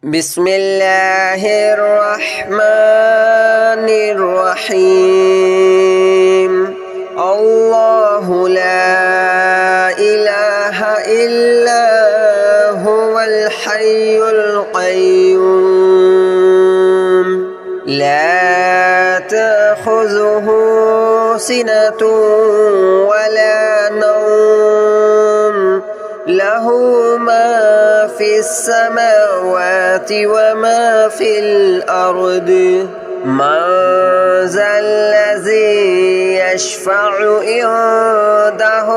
بسم الله الرحمن الرحيم الله لا إله إلا هو الحي القيوم لا تأخذه سنة ولا نوم له ما في السماوات وما في الأرض من ذا الذي يشفع عنده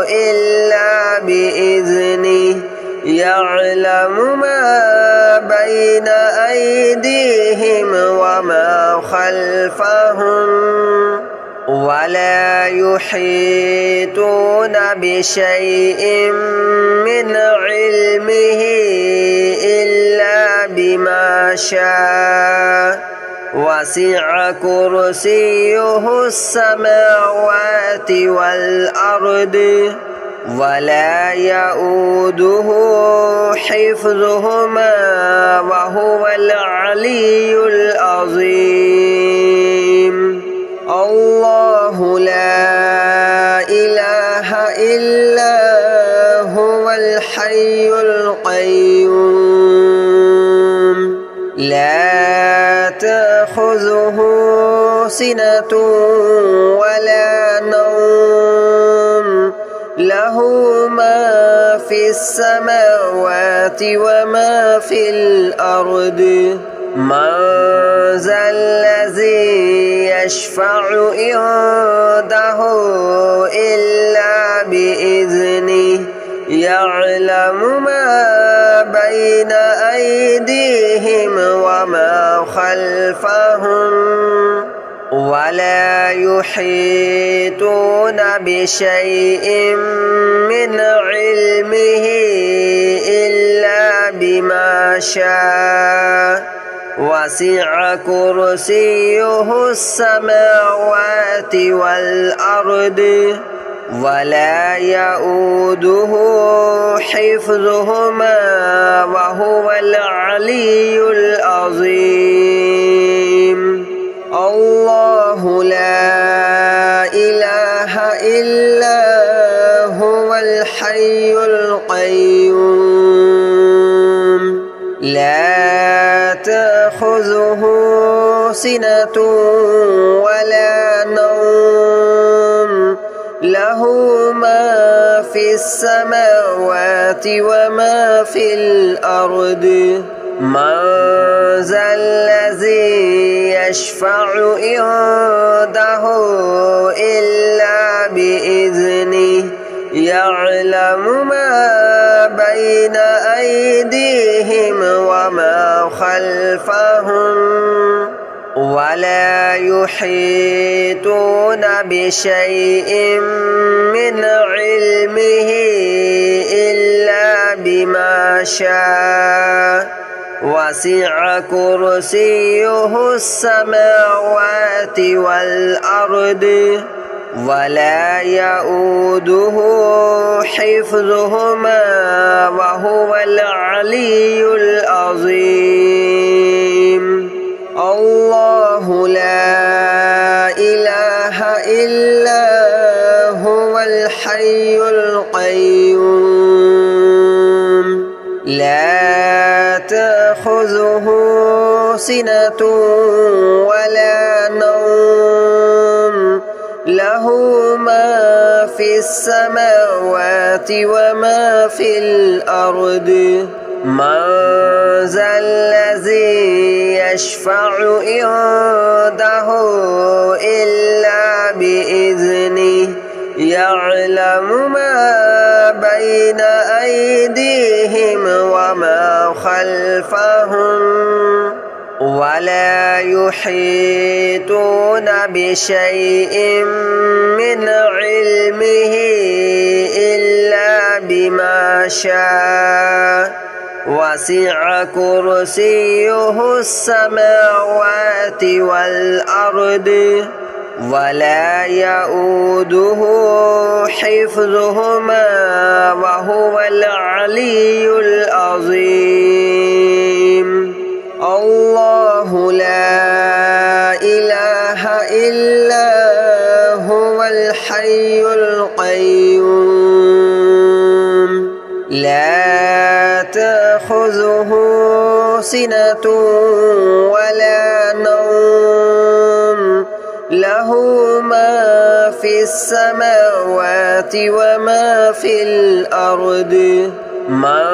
إلا بإذنه يعلم ما بين أيديهم وما خلفهم ولا يحيطون بشيء من علمه إلا بما شاء وسع كرسيه السماوات والأرض ولا يؤوده حفظهما وهو العلي العظيم الله لا إله إلا هو الحي القيوم لا تأخذه سنة ولا نوم له ما في السماوات وما في الأرض من ذا الذي يشفع عنده إلا بإذنه يعلم ما بين أيديهم وما خلفهم ولا يحيطون بشيء من علمه إلا بما شاء وسع كرسيه السماوات والأرض ولا يؤوده حفظهما وهو العلي العظيم الله لا إله إلا هو الحي القيوم لا تأخذه سنة ولا نوم له ما في السماوات وما في الأرض من ذا الذي يشفع عنده إلا بإذنه يعلم ما بين أيديهم وما خلفهم ولا يحيطون بشيء من علمه إلا بما شاء وسع كرسيه السماوات والأرض ولا يؤوده حفظهما وهو العلي العظيم الله لا إله إلا هو الحي القيوم لا تأخذه سنة ولا نوم له ما في السماوات وما في الأرض من ذا الذي يشفع عنده إلا بإذنه يعلم ما بين أيديهم وما خلفهم ولا يحيطون بشيء من علمه إلا بما شاء وسع كرسيه السماوات والأرض ولا يؤوده حفظهما وهو العلي العظيم. تأخذه سنة ولا نوم له ما في السماوات وما في الأرض من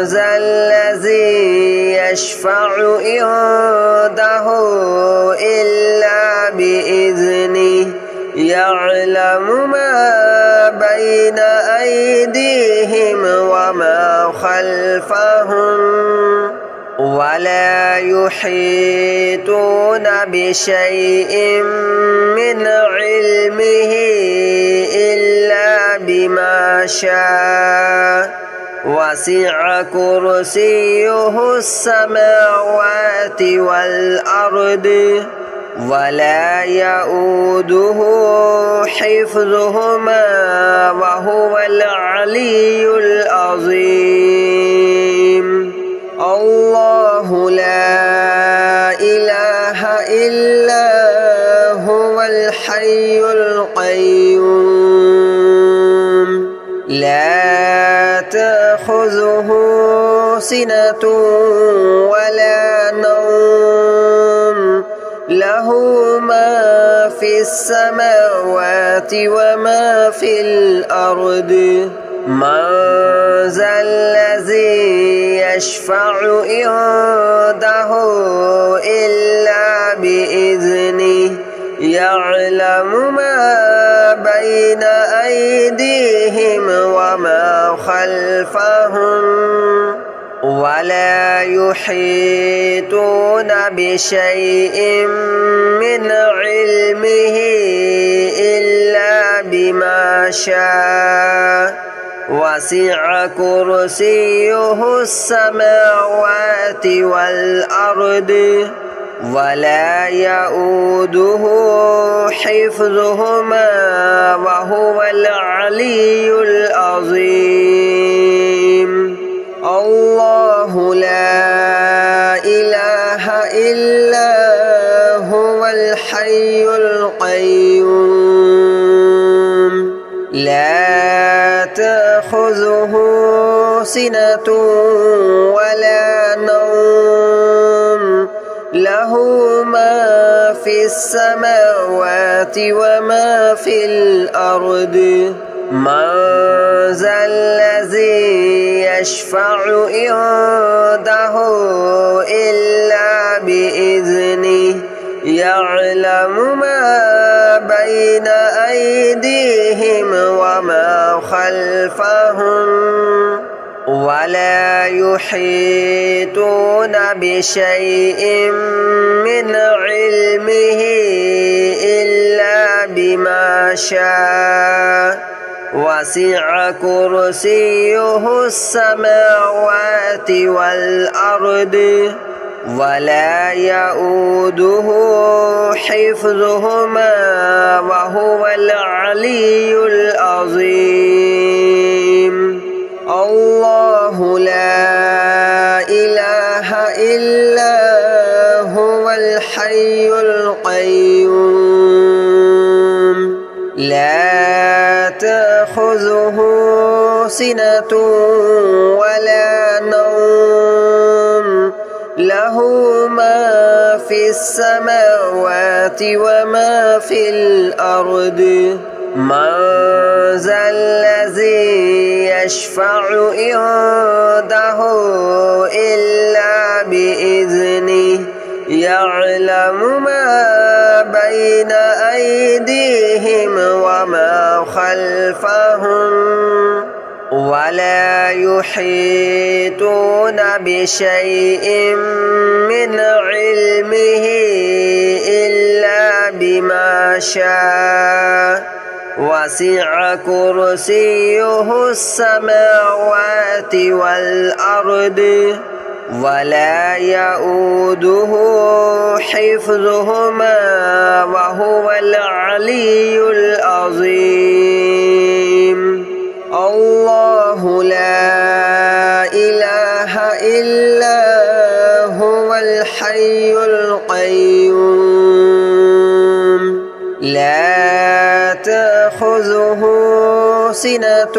ذا الذي يشفع عنده إلا بإذنه يعلم ما بين أيديهم وما خلفهم ولا يحيطون بشيء من علمه إلا بما شاء وسع كرسيه السماوات والأرض ولا يؤوده حفظهما وهو العلي العظيم الله لا إله إلا هو الحي القيوم لا تأخذه سنة ولا نوم له ما في السماوات وما في الأرض من ذا الذي يشفع عنده إلا بإذنه يعلم ما بين أيديهم وما خلفهم ولا يحيطون بشيء من علمه إلا بما شاء وسع كرسيه السماوات والأرض ولا يؤوده حفظهما وهو العلي العظيم الله لا إله إلا هو الحي القيوم لا تأخذه سنة ولا نوم له ما في السماوات وما في الأرض من ذا الذي يشفع عنده إلا بإذنه يعلم ما بين أيديهم وما خلفهم ولا يحيطون بشيء من علمه إلا بما شاء وسع كرسيه السماوات والأرض ولا يؤوده حفظهما وهو العلي العظيم الله لا إله إلا هو الحي القيوم لا تأخذه سنة ولا نوم له ما في السماوات وما في الأرض من ذا الذي يشفع عنده إلا بإذنه يعلم ما بين أيديهم وما خلفهم ولا يحيطون بشيء من علمه إلا بما شاء وسع كرسيه السماوات والأرض ولا يؤوده حفظهما وهو العلي العظيم الله لا إله إلا هو الحي القيوم لا تأخذه سنة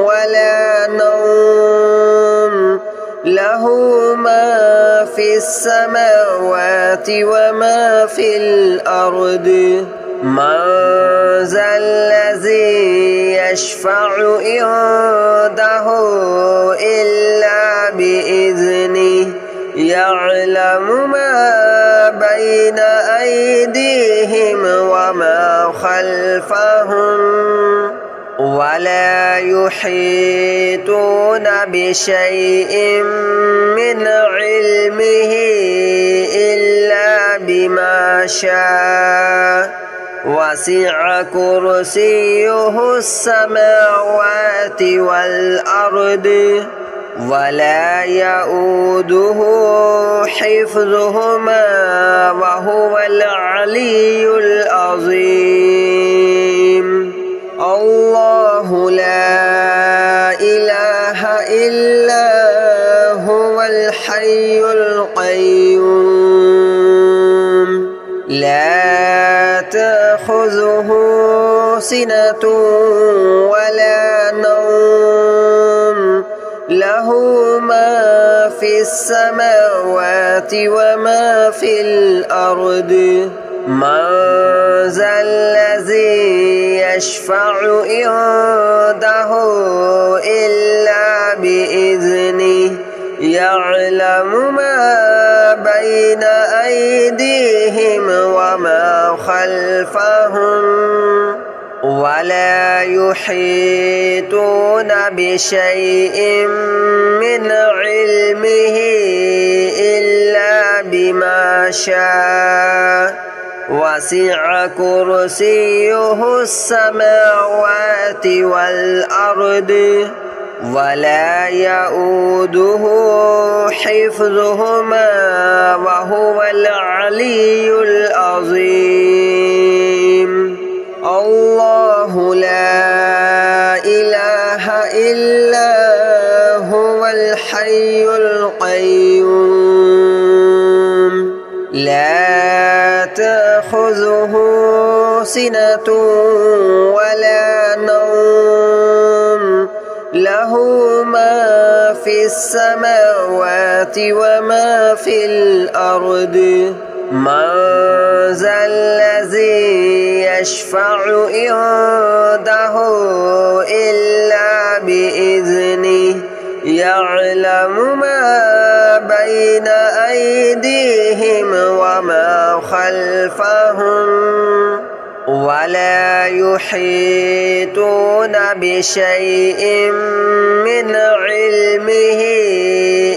ولا نوم له له ما في السماوات وما في الأرض من ذا الذي يشفع عنده إلا بإذنه يعلم ما بين أيديهم وما خلفهم ولا يحيطون بشيء من علمه إلا بما شاء وسع كرسيه السماوات والأرض ولا يؤوده حفظهما وهو العلي العظيم الله لا إله إلا هو الحي القيوم لا تأخذه سنة ولا نوم له ما في السماوات وما في الأرض من ذا الذي يشفع عنده إلا بإذنه يعلم ما بين أيديهم وما خلفهم ولا يحيطون بشيء من علمه إلا بما شاء وسع كرسيه السماوات والأرض ولا يؤوده حفظهما وهو العلي العظيم الله لا إله إلا هو الحي القيوم لا تأخذه سنة ولا نوم له ما في السماوات وما في الأرض من ذا الذي يشفع عنده إلا بإذنه يعلم ما بين أيديهم وما خلفهم ولا يحيطون بشيء من علمه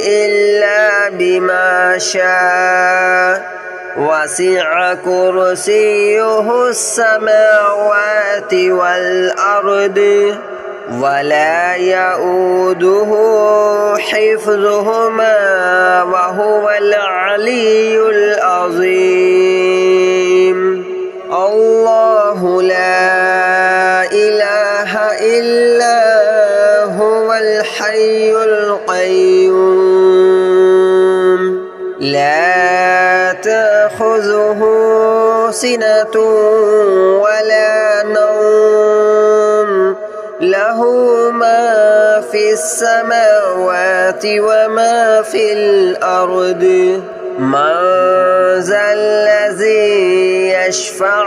إلا بما شاء وسع كرسيه السماوات والأرض ولا يؤوده حفظهما وهو العلي العظيم الله لا إله إلا هو الحي القيوم لا تأخذه سنة ولا نوم له ما في السماوات وما في الأرض من ذا الذي يشفع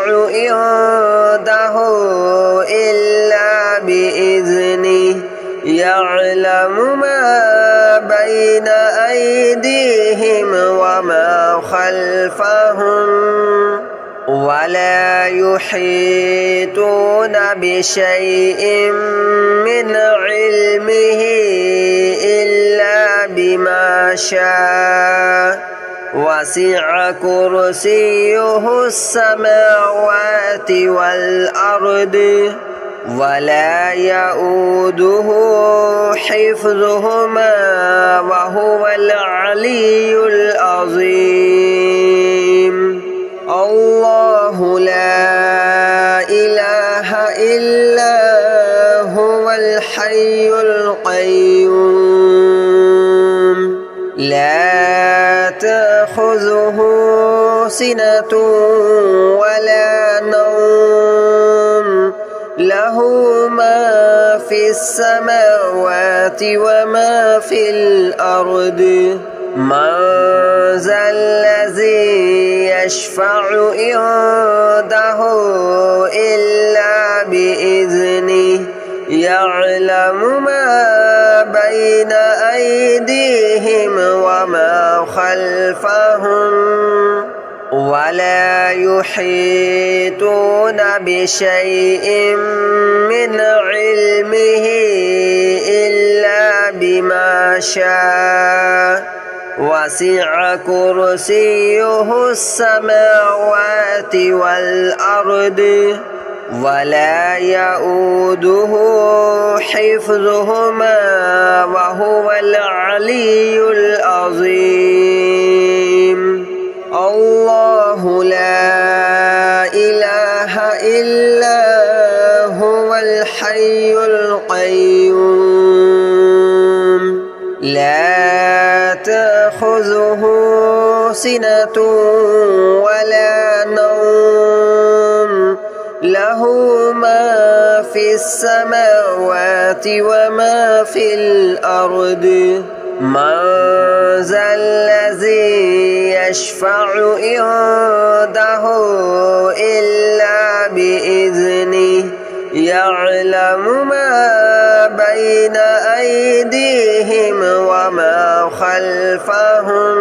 عنده إلا بإذنه يعلم ما بين أيديهم وما خلفهم ولا يحيطون بشيء من علمه إلا بما شاء وسع كرسيه السماوات والأرض ولا يؤوده حفظهما وهو العلي العظيم الله لا إله إلا هو الحي القيوم لا تأخذه سنة ولا نوم له له ما في السماوات وما في الأرض من ذا الذي يشفع عنده إلا بإذنه يعلم ما بين أيديهم وما خلفهم ولا يحيطون بشيء من علمه إلا بما شاء وسع كرسيه السماوات والأرض ولا يؤوده حفظهما وهو العلي العظيم الله لا إله إلا هو الحي القيوم لا تأخذه سنة ولا نوم له ما في السماوات وما في الأرض من ذا الذي يشفع عنده إلا بإذنه يعلم ما بين أيديهم وما خلفهم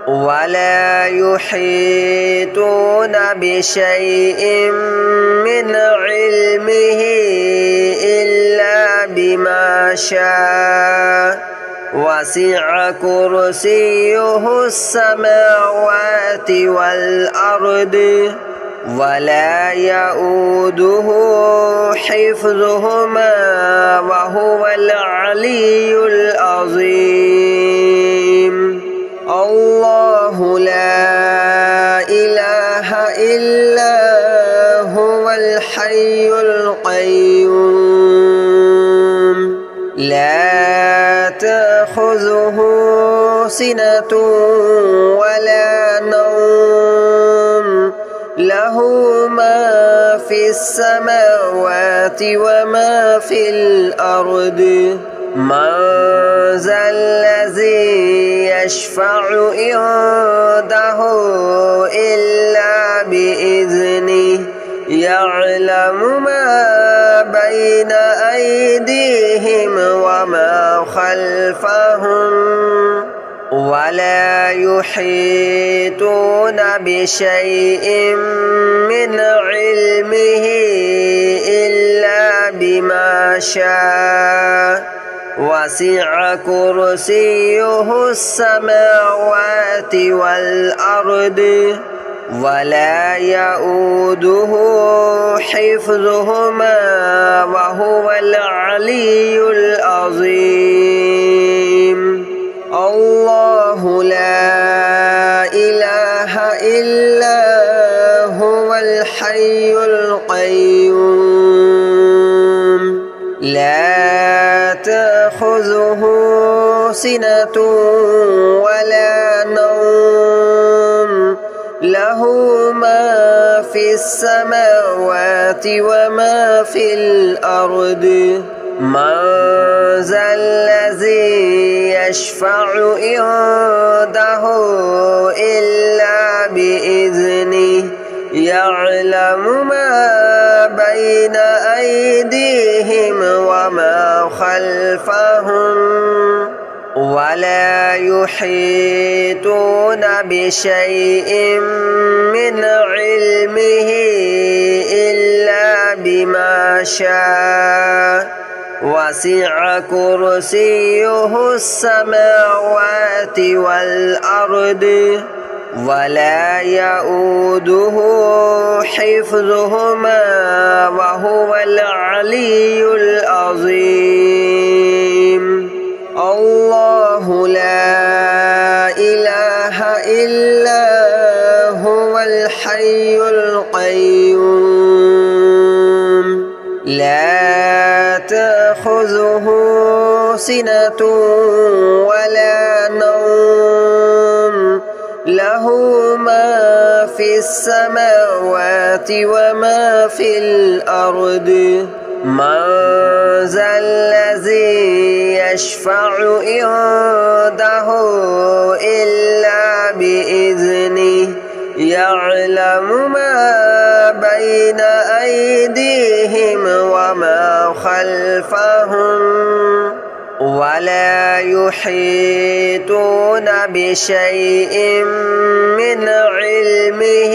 ولا يحيطون بشيء من علمه إلا بما شاء وسع كرسيه السماوات والأرض ولا يؤوده حفظهما وهو العلي العظيم الله لا إله إلا هو الحي القيوم لا تأخذه سنة ولا نوم له ما في السماوات وما في الأرض من ذا الذي يشفع عنده إلا بإذنه يعلم ما بين أيديهم وما خلفهم ولا يحيطون بشيء من علمه إلا بما شاء وسع كرسيه السماوات والأرض ولا يؤوده حفظهما وهو العلي العظيم الله لا إله إلا هو الحي القيوم لا تأخذه سنة ولا نوم له ما في السماوات وما في الأرض من ذا الذي يشفع عنده إلا بإذنه يعلم ما بين أيديهم وما خلفهم ولا يحيطون بشيء من علمه إلا بما شاء وسع كرسيه السماوات والأرض ولا يؤوده حفظهما وهو العلي العظيم الله لا إله إلا هو الحي القيوم لا تأخذه سنة ولا نوم له ما في السماوات وما في الأرض من ذا الذي يشفع عنده إلا بإذنه يعلم ما بين أيديهم وما خلفهم ولا يحيطون بشيء من علمه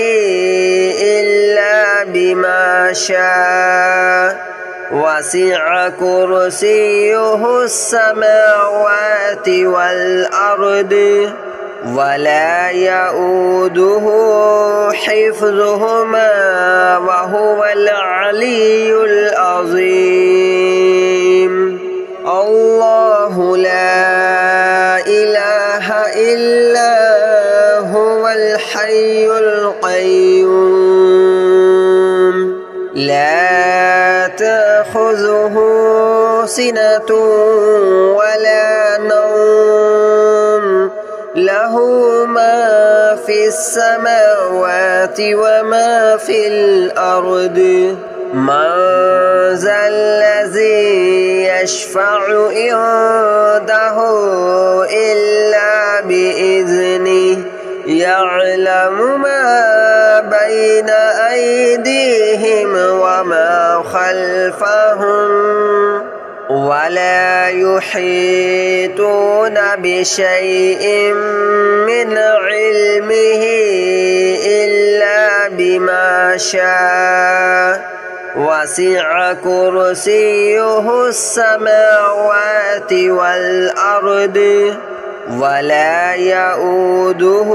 إلا بما شاء وسع كرسيه السماوات والأرض ولا يؤوده حفظهما وهو العلي العظيم الله لا إله إلا هو الحي القيوم لا تأخذه سنة ولا نوم له ما في السماوات وما في الأرض من ذا الذي يشفع عنده إلا بإذنه يعلم ما بين أيديهم وما خلفهم ولا يحيطون بشيء من علمه إلا بما شاء وسع كرسيه السماوات والأرض ولا يؤوده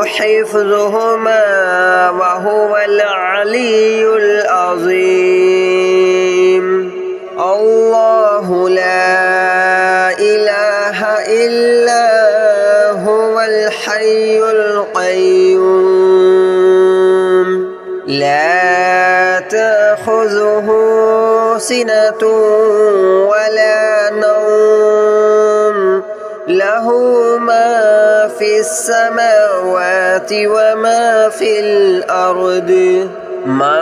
حفظهما وهو العلي العظيم الله لا إله إلا هو الحي القيوم لا تأخذه سنة ولا نوم له ما في السماوات وما في الأرض من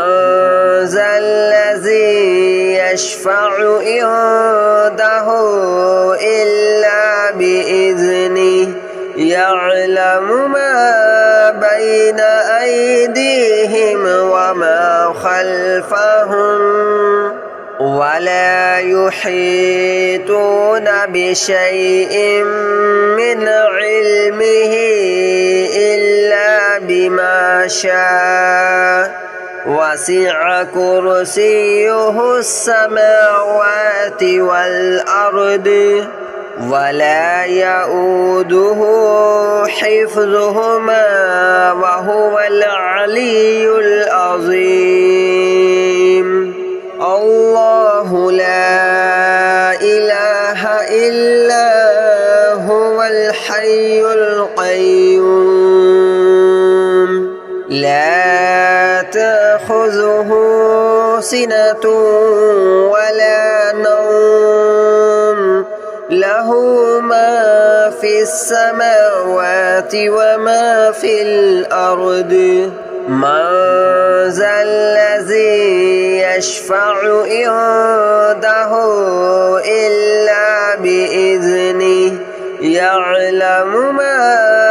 ذا الذي يشفع عنده إلا بإذنه يعلم ما بين أيديهم وما خلفهم ولا يحيطون بشيء من علمه إلا بما شاء وسع كرسيه السماوات والأرض ولا يؤوده حفظهما وهو العلي العظيم الله لا إله إلا هو الحي القيوم لا تأخذه سنة ولا نوم له ما في السماوات وما في الأرض من ذا الذي يشفع عنده إلا بإذنه يعلم ما